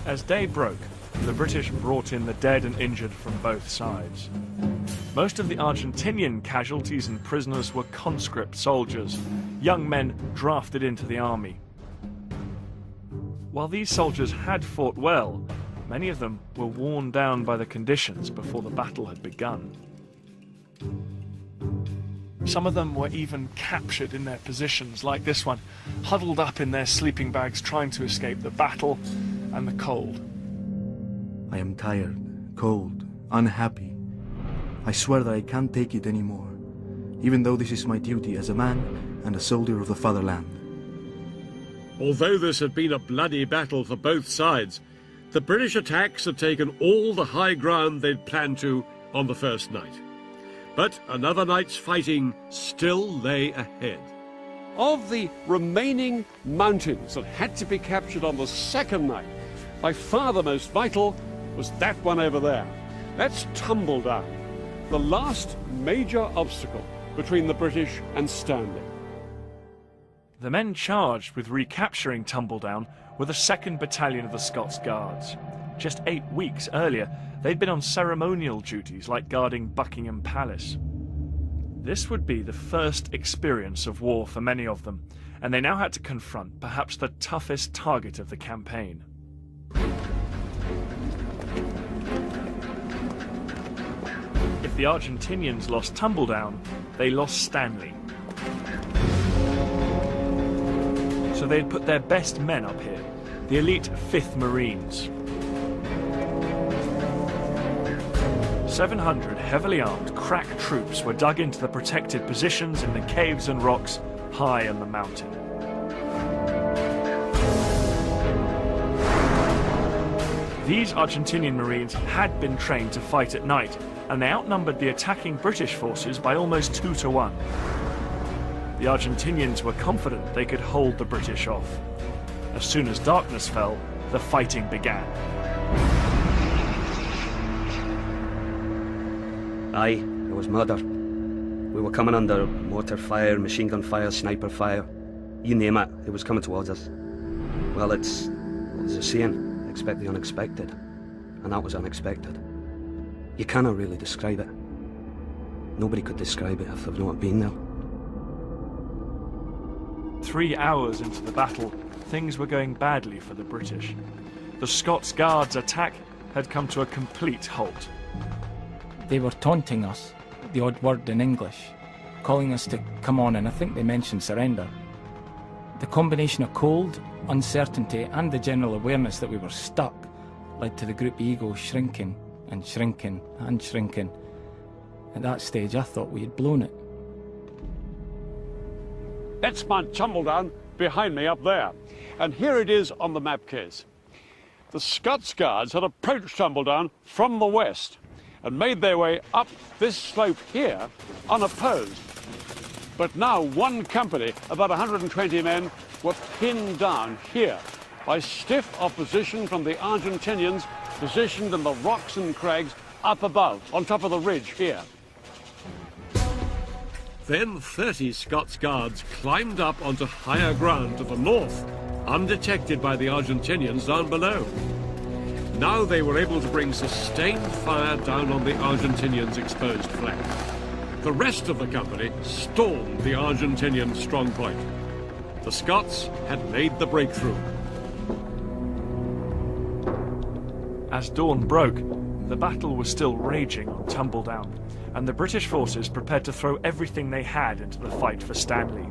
As day broke, the British brought in the dead and injured from both sides. Most of the Argentinian casualties and prisoners were conscript soldiers, young men drafted into the army. While these soldiers had fought well, Many of them were worn down by the conditions before the battle had begun. Some of them were even captured in their positions, like this one, huddled up in their sleeping bags trying to escape the battle and the cold. I am tired, cold, unhappy. I swear that I can't take it anymore, even though this is my duty as a man and a soldier of the fatherland. Although this had been a bloody battle for both sides, the British attacks had taken all the high ground they'd planned to on the first night. But another night's fighting still lay ahead. Of the remaining mountains that had to be captured on the second night, by far the most vital was that one over there. That's Tumbledown, the last major obstacle between the British and Stanley. The men charged with recapturing Tumbledown were the 2nd Battalion of the Scots Guards. Just 8 weeks earlier, they'd been on ceremonial duties like guarding Buckingham Palace. This would be the first experience of war for many of them, and they now had to confront perhaps the toughest target of the campaign. If the Argentinians lost Tumbledown, they lost Stanley. So they'd put their best men up here, the elite 5th Marines. 700 heavily armed crack troops were dug into the protected positions in the caves and rocks high on the mountain. These Argentinian Marines had been trained to fight at night, and they outnumbered the attacking British forces by almost 2 to 1. The Argentinians were confident they could hold the British off. As soon as darkness fell, the fighting began. Aye, there was murder. We were coming under mortar fire, machine gun fire, sniper fire. You name it, it was coming towards us. Well, there's a saying, expect the unexpected. And that was unexpected. You cannot really describe it. Nobody could describe it if they've not been there. 3 hours into the battle, things were going badly for the British. The Scots Guards' attack had come to a complete halt. They were taunting us, the odd word in English, calling us to come on, and I think they mentioned surrender. The combination of cold, uncertainty and the general awareness that we were stuck led to the group ego shrinking and shrinking and shrinking. At that stage I thought we had blown it. That's my Tumbledown behind me up there. And here it is on the map case. The Scots Guards had approached Tumbledown from the west and made their way up this slope here unopposed. But now one company, about 120 men, were pinned down here by stiff opposition from the Argentinians positioned in the rocks and crags up above, on top of the ridge here. Then 30 Scots Guards climbed up onto higher ground to the north, undetected by the Argentinians down below. Now they were able to bring sustained fire down on the Argentinians' exposed flank. The rest of the company stormed the Argentinian strongpoint. The Scots had made the breakthrough. As dawn broke, the battle was still raging on Tumbledown, and the British forces prepared to throw everything they had into the fight for Stanley.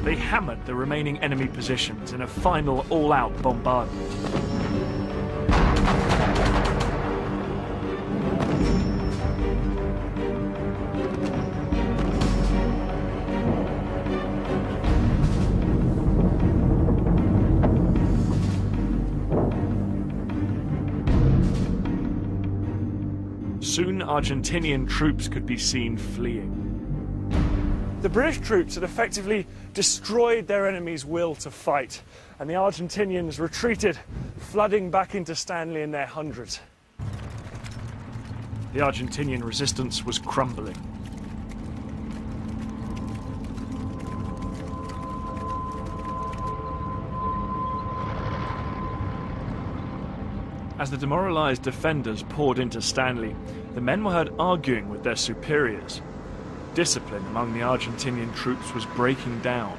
They hammered the remaining enemy positions in a final all-out bombardment. Soon, Argentinian troops could be seen fleeing. The British troops had effectively destroyed their enemy's will to fight, and the Argentinians retreated, flooding back into Stanley in their hundreds. The Argentinian resistance was crumbling. As the demoralised defenders poured into Stanley, the men were heard arguing with their superiors. Discipline among the Argentinian troops was breaking down.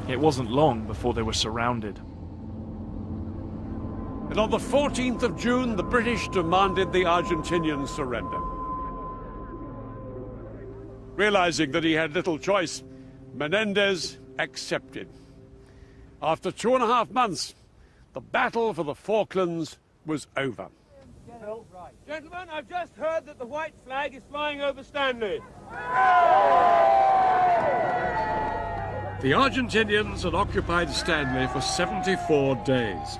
It wasn't long before they were surrounded. And on the 14th of June, the British demanded the Argentinian surrender. Realizing that he had little choice, Menendez accepted. After 2.5 months, the battle for the Falklands was over. Gentlemen, I've just heard that the white flag is flying over Stanley. The Argentinians had occupied Stanley for 74 days.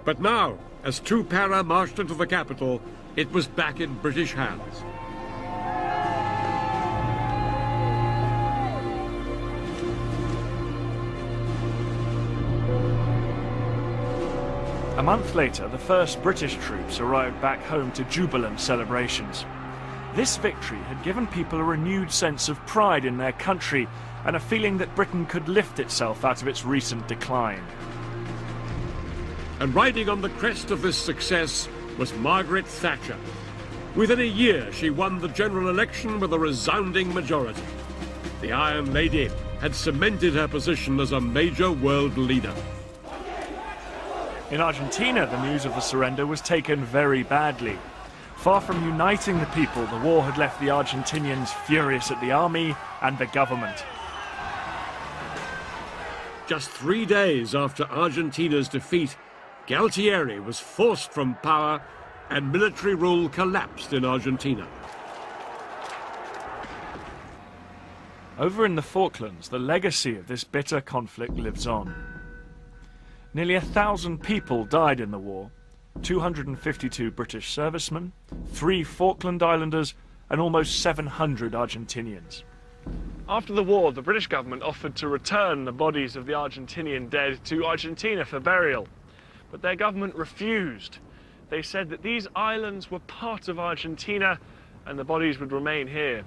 But now, as two para marched into the capital, it was back in British hands. A month later, the first British troops arrived back home to jubilant celebrations. This victory had given people a renewed sense of pride in their country and a feeling that Britain could lift itself out of its recent decline. And riding on the crest of this success was Margaret Thatcher. Within a year, she won the general election with a resounding majority. The Iron Lady had cemented her position as a major world leader. In Argentina, the news of the surrender was taken very badly. Far from uniting the people, the war had left the Argentinians furious at the army and the government. Just 3 days after Argentina's defeat, Galtieri was forced from power and military rule collapsed in Argentina. Over in the Falklands, the legacy of this bitter conflict lives on. Nearly 1,000 people died in the war, 252 British servicemen, 3 Falkland Islanders, and almost 700 Argentinians. After the war, the British government offered to return the bodies of the Argentinian dead to Argentina for burial, but their government refused. They said that these islands were part of Argentina and the bodies would remain here.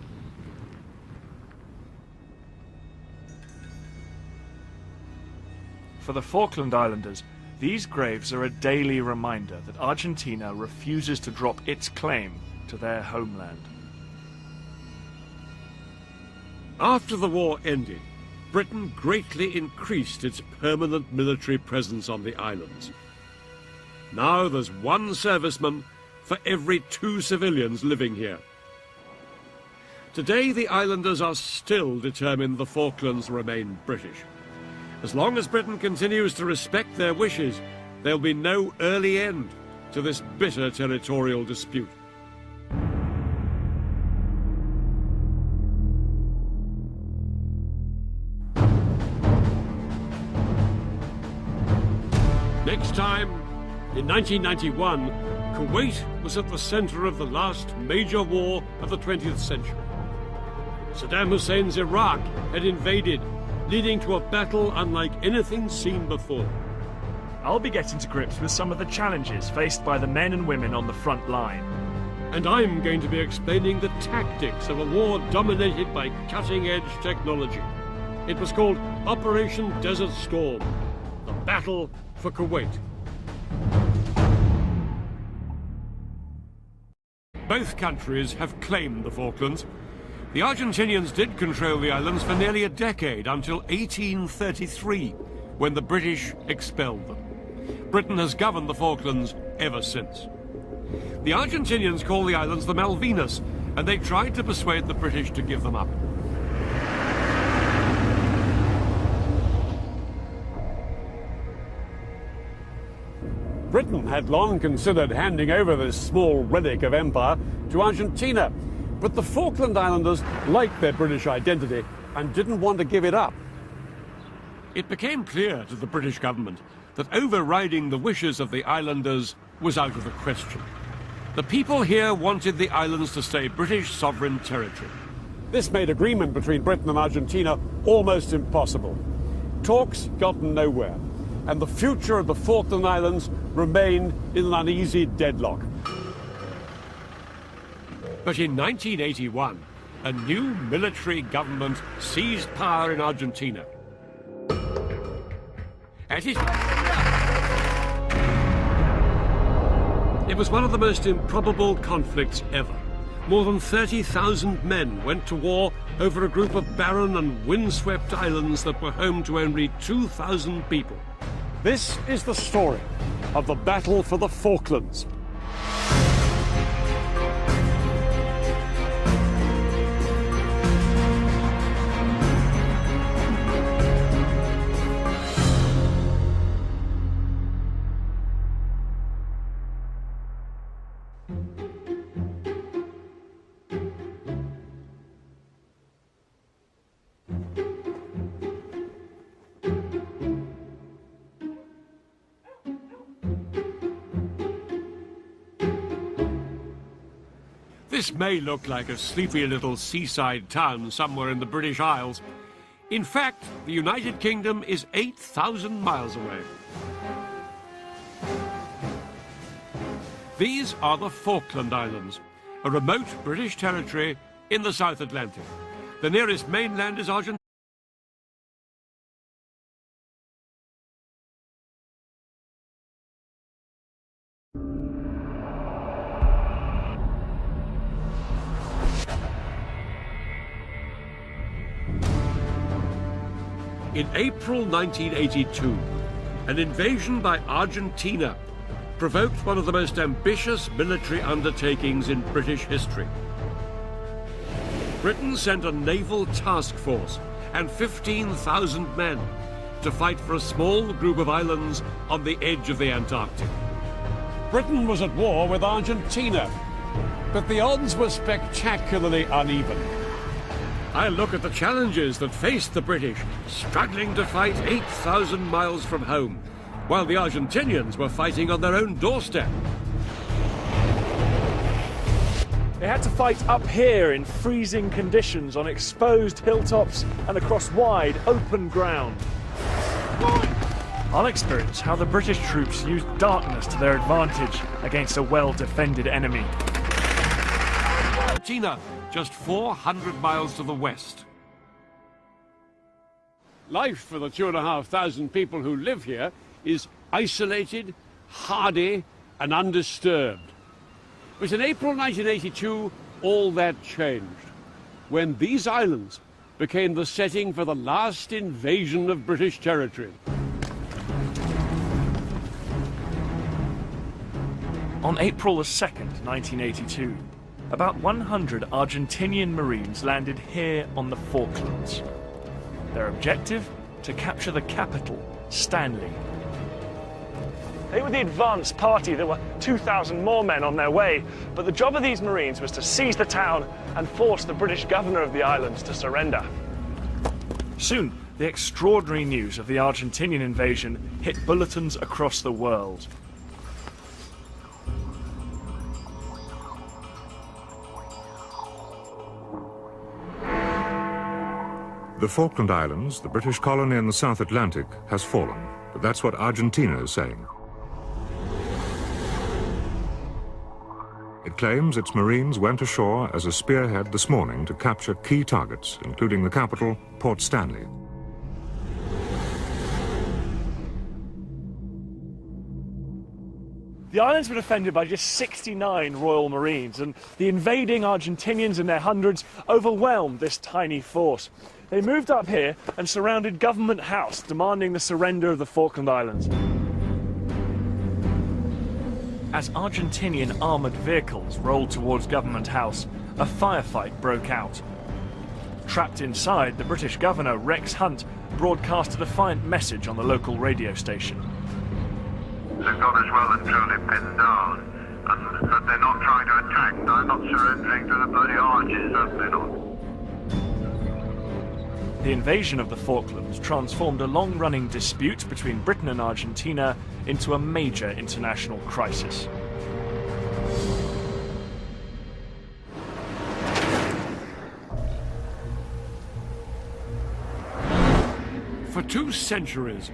For the Falkland Islanders, these graves are a daily reminder that Argentina refuses to drop its claim to their homeland. After the war ended, Britain greatly increased its permanent military presence on the islands. Now there's 1 serviceman for every 2 civilians living here. Today the islanders are still determined the Falklands remain British. As long as Britain continues to respect their wishes, there'll be no early end to this bitter territorial dispute. Next time, in 1991, Kuwait was at the center of the last major war of the 20th century. Saddam Hussein's Iraq had invaded, leading to a battle unlike anything seen before. I'll be getting to grips with some of the challenges faced by the men and women on the front line. And I'm going to be explaining the tactics of a war dominated by cutting-edge technology. It was called Operation Desert Storm, the battle for Kuwait. Both countries have claimed the Falklands. The Argentinians did control the islands for nearly a decade, until 1833, when the British expelled them. Britain has governed the Falklands ever since. The Argentinians call the islands the Malvinas, and they tried to persuade the British to give them up. Britain had long considered handing over this small relic of empire to Argentina, but the Falkland Islanders liked their British identity and didn't want to give it up. It became clear to the British government that overriding the wishes of the islanders was out of the question. The people here wanted the islands to stay British sovereign territory. This made agreement between Britain and Argentina almost impossible. Talks got nowhere, and the future of the Falkland Islands remained in an uneasy deadlock. But in 1981, a new military government seized power in Argentina. At it. It was one of the most improbable conflicts ever. More than 30,000 men went to war over a group of barren and windswept islands that were home to only 2,000 people. This is the story of the battle for the Falklands. This may look like a sleepy little seaside town somewhere in the British Isles. In fact, the United Kingdom is 8,000 miles away. These are the Falkland Islands, a remote British territory in the South Atlantic. The nearest mainland is Argentina. In April 1982, an invasion by Argentina provoked one of the most ambitious military undertakings in British history. Britain sent a naval task force and 15,000 men to fight for a small group of islands on the edge of the Antarctic. Britain was at war with Argentina, but the odds were spectacularly uneven. I look at the challenges that faced the British, struggling to fight 8,000 miles from home, while the Argentinians were fighting on their own doorstep. They had to fight up here in freezing conditions on exposed hilltops and across wide, open ground. I'll experience how the British troops used darkness to their advantage against a well-defended enemy. Argentina, just 400 miles to the west. Life for the 2,500 people who live here is isolated, hardy, and undisturbed. But in April 1982, all that changed, when these islands became the setting for the last invasion of British territory. On April 2nd, 1982, about 100 Argentinian Marines landed here on the Falklands. Their objective? To capture the capital, Stanley. They were the advance party. There were 2,000 more men on their way, but the job of these Marines was to seize the town and force the British governor of the islands to surrender. Soon, the extraordinary news of the Argentinian invasion hit bulletins across the world. The Falkland Islands, the British colony in the South Atlantic, has fallen. But that's what Argentina is saying. It claims its Marines went ashore as a spearhead this morning to capture key targets, including the capital, Port Stanley. The islands were defended by just 69 Royal Marines, and the invading Argentinians in their hundreds overwhelmed this tiny force. They moved up here and surrounded Government House, demanding the surrender of the Falkland Islands. As Argentinian armoured vehicles rolled towards Government House, a firefight broke out. Trapped inside, the British governor, Rex Hunt, broadcast a defiant message on the local radio station. They've got us well and truly pinned down, and that they're not trying to attack. They're not surrendering to the bloody arches, certainly not. The invasion of the Falklands transformed a long-running dispute between Britain and Argentina into a major international crisis. For 2 centuries,